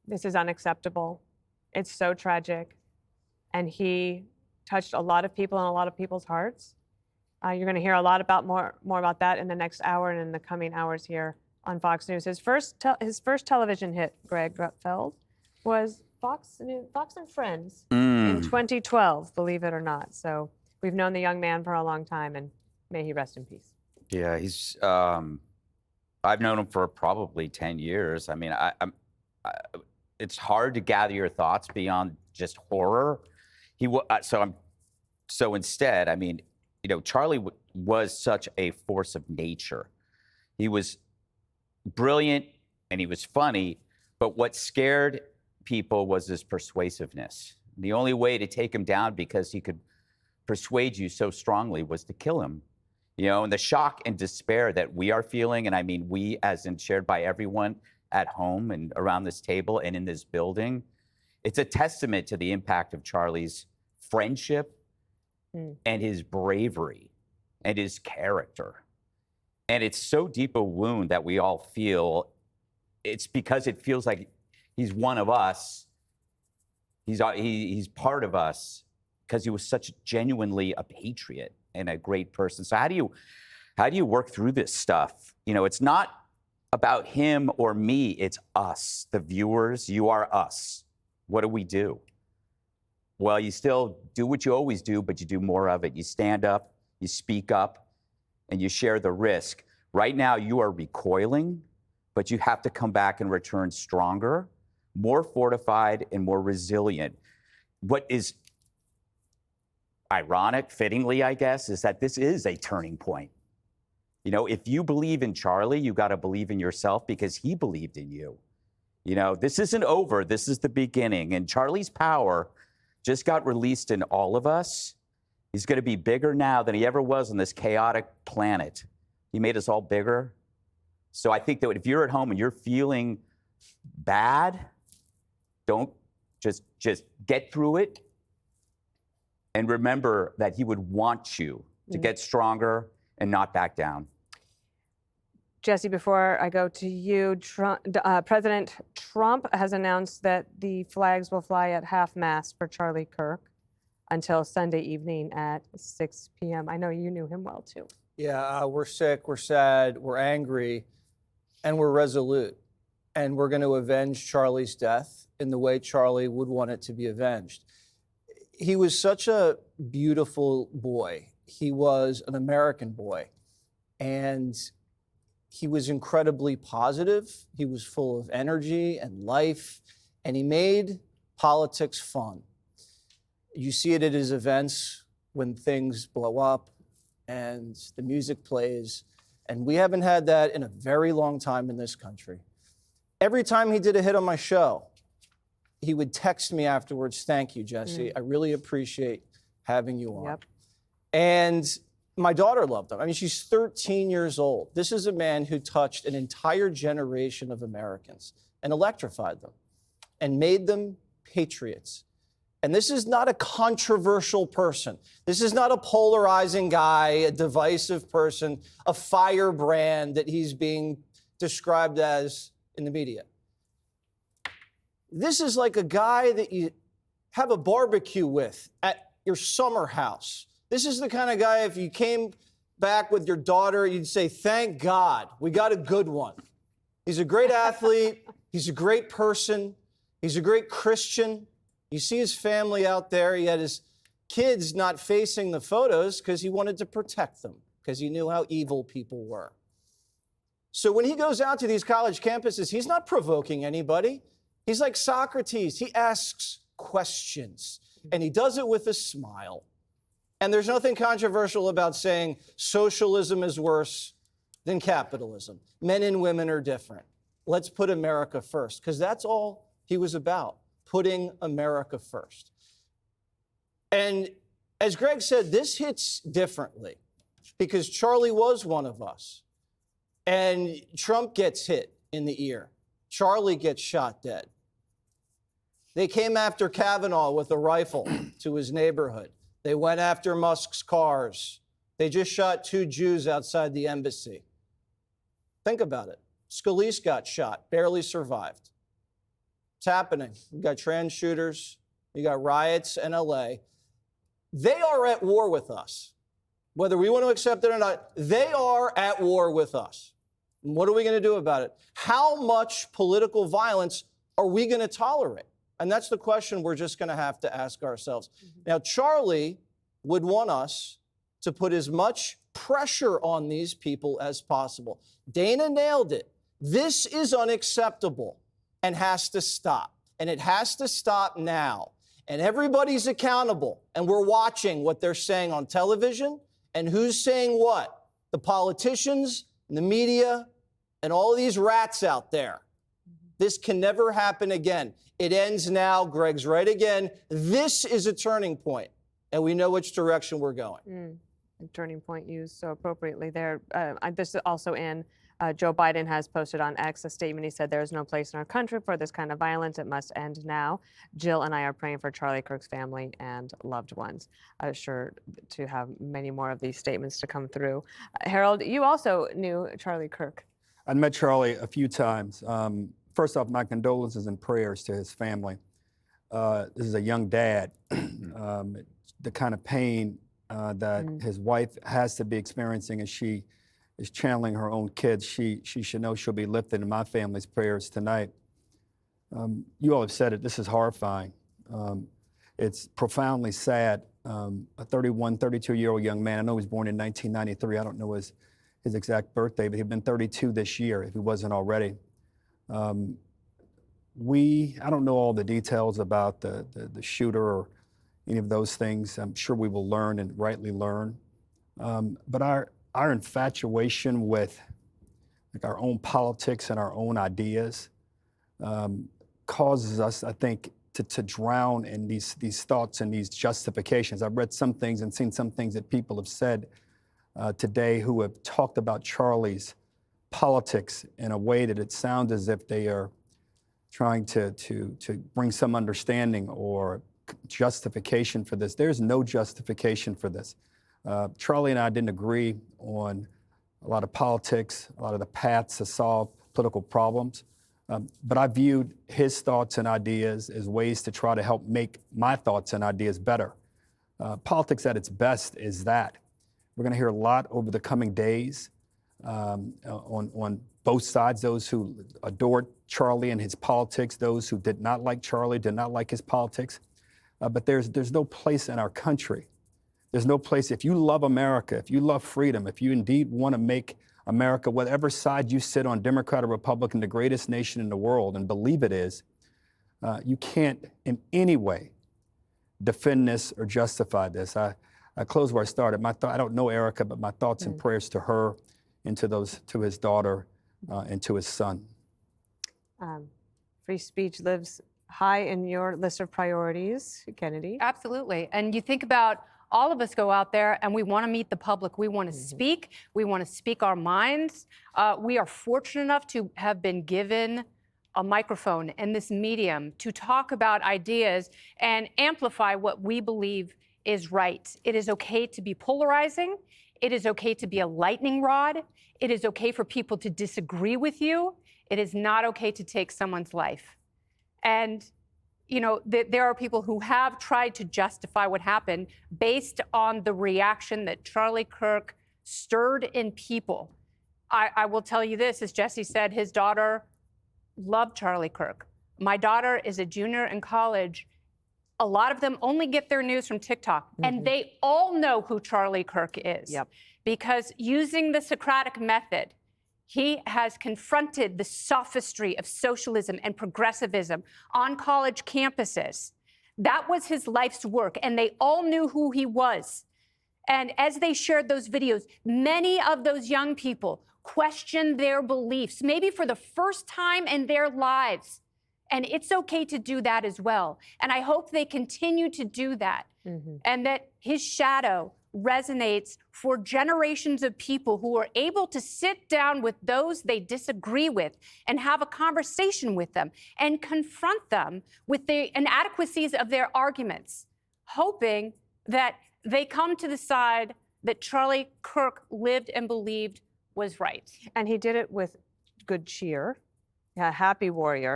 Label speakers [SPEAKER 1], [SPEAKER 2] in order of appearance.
[SPEAKER 1] This is unacceptable. It's so tragic. And he touched a lot of people and a lot of people's hearts. You're going to hear a lot about more about that in the next hour and in the coming hours here on Fox News. His first television hit, Greg Gutfeld, was Fox and Friends in 2012, believe it or not. So we've known the young man for a long time, and may he rest in peace.
[SPEAKER 2] Yeah, he's. I've known him for probably 10 years. I mean, it's hard to gather your thoughts beyond just horror. So instead, I mean, you know, Charlie was such a force of nature. He was brilliant and he was funny, but what scared people was his persuasiveness. The only way to take him down, because he could persuade you so strongly, was to kill him. You know, and the shock and despair that we are feeling, and I mean we as in shared by everyone at home and around this table and in this building, it's a testament to the impact of Charlie's friendship and his bravery and his character. And it's so deep a wound that we all feel. It's because it feels like he's one of us. He's part of us because he was such genuinely a patriot and a great person. So how do you work through this stuff? You know, it's not about him or me. It's us, the viewers. You are us. What do we do? Well, you still do what you always do, but you do more of it. You stand up, you speak up, and you share the risk. Right now, you are recoiling, but you have to come back and return stronger, more fortified, and more resilient. What is ironic, fittingly, I guess, is that this is a turning point. You know, if you believe in Charlie, you got to believe in yourself because he believed in you. You know, this isn't over. This is the beginning. And Charlie's power just got released in all of us. He's going to be bigger now than he ever was on this chaotic planet. He made us all bigger. So I think that if you're at home and you're feeling bad, don't just get through it. And remember that he would want you to get stronger and not back down.
[SPEAKER 1] Jesse, before I go to you, President Trump has announced that the flags will fly at half-mast for Charlie Kirk until Sunday evening at 6 p.m. I know you knew him well, too.
[SPEAKER 3] Yeah, we're sick, we're sad, we're angry, and we're resolute. And we're going to avenge Charlie's death in the way Charlie would want it to be avenged. He was such a beautiful boy. He was an American boy. And he was incredibly positive. He was full of energy and life. And he made politics fun. You see it at his events when things blow up and the music plays. And we haven't had that in a very long time in this country. Every time he did a hit on my show, he would text me afterwards, "Thank you, Jesse. I really appreciate having you on."
[SPEAKER 1] Yep.
[SPEAKER 3] And my daughter loved him. I mean, she's 13 years old. This is a man who touched an entire generation of Americans and electrified them and made them patriots. And this is not a controversial person. This is not a polarizing guy, a divisive person, a firebrand that he's being described as in the media. This is like a guy that you have a barbecue with at your summer house. This is the kind of guy, if you came back with your daughter, you'd say, "Thank God, we got a good one." He's a great athlete. He's a great person. He's a great Christian. You see his family out there. He had his kids not facing the photos because he wanted to protect them, because he knew how evil people were. So when he goes out to these college campuses, he's not provoking anybody. He's like Socrates. He asks questions, and he does it with a smile. And there's nothing controversial about saying socialism is worse than capitalism. Men and women are different. Let's put America first, because that's all he was about, putting America first. And as Greg said, this hits differently because Charlie was one of us. And Trump gets hit in the ear. Charlie gets shot dead. They came after Kavanaugh with a rifle to his neighborhood. They went after Musk's cars. They just shot 2 Jews outside the embassy. Think about it. Scalise got shot, barely survived. It's happening. You got trans shooters. You got riots in LA. They are at war with us. Whether we want to accept it or not, they are at war with us. And what are we going to do about it? How much political violence are we going to tolerate? And that's the question we're just going to have to ask ourselves. Now, Charlie would want us to put as much pressure on these people as possible. Dana nailed it. This is unacceptable and has to stop. And it has to stop now. And everybody's accountable. And we're watching what they're saying on television and who's saying what. The politicians, and the media, and all of these rats out there. This can never happen again. It ends now. Greg's right again. This is a turning point, and we know which direction we're going.
[SPEAKER 1] A turning point used so appropriately there. This is also in Joe Biden has posted on X a statement. He said, "There is no place in our country for this kind of violence. It must end now." Jill and I are praying for Charlie Kirk's family and loved ones. Sure to have many more of these statements to come through. Harold, you also knew Charlie Kirk.
[SPEAKER 4] I met Charlie a few times. First off, my condolences and prayers to his family. This is a young dad. The kind of pain that his wife has to be experiencing as she is channeling her own kids, she should know she'll be lifted in my family's prayers tonight. You all have said it, this is horrifying. It's profoundly sad. A 31, 32-year-old young man, I know he was born in 1993, I don't know his exact birthday, but he'd been 32 this year if he wasn't already. I don't know all the details about the shooter or any of those things. I'm sure we will learn and rightly learn. But our infatuation with like our own politics and our own ideas causes us, I think, to drown in these thoughts and these justifications. I've read some things and seen some things that people have said today who have talked about Charlie's politics in a way that it sounds as if they are trying to bring some understanding or justification for this. There's no justification for this. Charlie and I didn't agree on a lot of politics, a lot of the paths to solve political problems, but I viewed his thoughts and ideas as ways to try to help make my thoughts and ideas better. Politics at its best is that. We're going to hear a lot over the coming days on both sides, those who adored Charlie and his politics, those who did not like Charlie, did not like his politics. But there's no place in our country. There's no place, if you love America, if you love freedom, if you indeed want to make America, whatever side you sit on, Democrat or Republican, the greatest nation in the world, and believe it is, you can't in any way defend this or justify this. I close where I started. I don't know Erica, but my thoughts and prayers to her and to his daughter and to his son.
[SPEAKER 1] Free speech lives high in your list of priorities, Kennedy.
[SPEAKER 5] Absolutely. And you think about all of us go out there and we want to meet the public. We want to speak. We want to speak our minds. We are fortunate enough to have been given a microphone and this medium to talk about ideas and amplify what we believe is right. It is okay to be polarizing. It is okay to be a lightning rod. It is okay for people to disagree with you. It is not okay to take someone's life. And you know, there are people who have tried to justify what happened based on the reaction that Charlie Kirk stirred in people. I will tell you this, as Jesse said, his daughter loved Charlie Kirk. My daughter is a junior in college. A lot of them only get their news from TikTok, and they all know who Charlie Kirk is. Because using the Socratic method, he has confronted the sophistry of socialism and progressivism on college campuses. That was his life's work, and they all knew who he was. And as they shared those videos, many of those young people questioned their beliefs, maybe for the first time in their lives. And it's okay to do that as well. And I hope they continue to do that, and that his shadow resonates for generations of people who are able to sit down with those they disagree with and have a conversation with them and confront them with the inadequacies of their arguments, hoping that they come to the side that Charlie Kirk lived and believed was right.
[SPEAKER 1] And he did it with good cheer, a happy warrior.